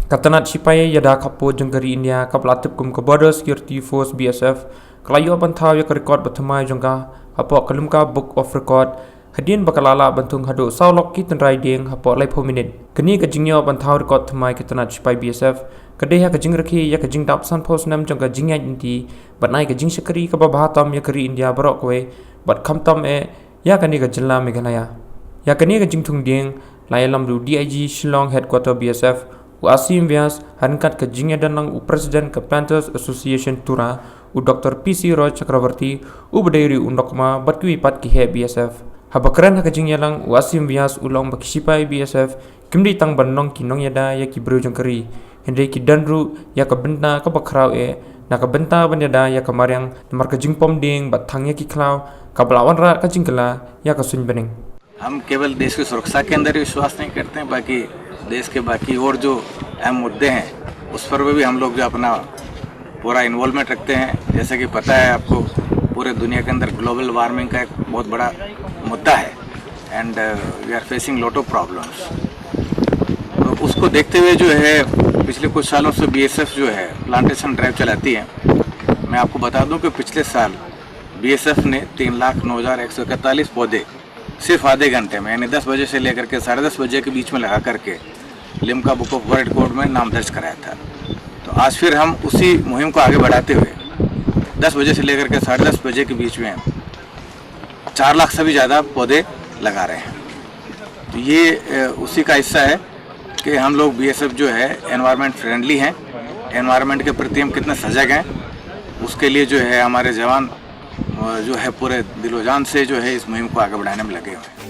Katanat Sipai Yada Kapo Jangkari India Kaplatip Kum Border Security Force BSF Kalayo Bantau Yak Record Batamai Jangka Hapok Kalumka Book of Record Hadin Bakalala Bantung Hado Saulok Kitan Riding Hapok Lepo Minute Kani Kajingyo Bantau Record Tamai Katanat Sipai BSF Kadeha Kajing Raki Yak Kajing Dapsan Post Nam Jangka Jingya Inti Batnai Kajing Shakari Kababahatam Yakari India Barokwe Bat Kamtam Yakani Kajila Meghalaya Yakani Kajing Tung Ding Layalam Du DIG Shillong Headquarter BSF Asim Vyas Hankat ke Jingya Danang Presiden ke Planters Association Tura Dr. PC Roy Chakravarti Berdiri Undokma Batki Pat ki he BSF Habakran ke Jingya Lang Asim Vyas Ulang Bakisipai BSF Kimdi Tang Banong Kinong Yada ya ki Bro Jangkari Hendai ki Danru ya ke Benta ke Bakrau na ke Benta Banyada ya ke Mariang Namar ke Jingpom Ding Batang ya ki Klau Kabelawan Rat ke Jingkala ya ke Sun Bening. हम केवल देश की सुरक्षा के अंदर विश्वास नहीं करते हैं, बाकी देश के बाकी और जो अहम मुद्दे हैं उस पर भी हम लोग जो अपना पूरा इन्वॉल्वमेंट रखते हैं। जैसे कि पता है आपको, पूरे दुनिया के अंदर ग्लोबल वार्मिंग का एक बहुत बड़ा मुद्दा है and we are facing lot of problems. तो उसको देखते हुए जो है पिछले कुछ सालों से बीएसएफ जो है प्लांटेशन ड्राइव चलाती है। मैं आपको बता दूं कि पिछले साल बीएसएफ ने 3,09,141 पौधे सिर्फ आधे घंटे में यानी 10 बजे से लेकर के 10:30 बजे के बीच में लगा करके Limca book of world record में नाम दर्ज कराया था। तो आज फिर हम उसी मुहिम को आगे बढ़ाते हुए 10 बजे से लेकर के 10:30 बजे के बीच में 4 लाख से भी ज़्यादा पौधे लगा रहे हैं। तो ये उसी का हिस्सा है कि हम लोग बीएसएफ जो है एनवायरनमेंट फ्रेंडली हैं, एनवायरनमेंट के प्रति हम कितने सजग हैं उसके लिए जो है हमारे जवान जो है पूरे दिलो जान से जो है इस मुहिम को आगे बढ़ाने में लगे हुए हैं।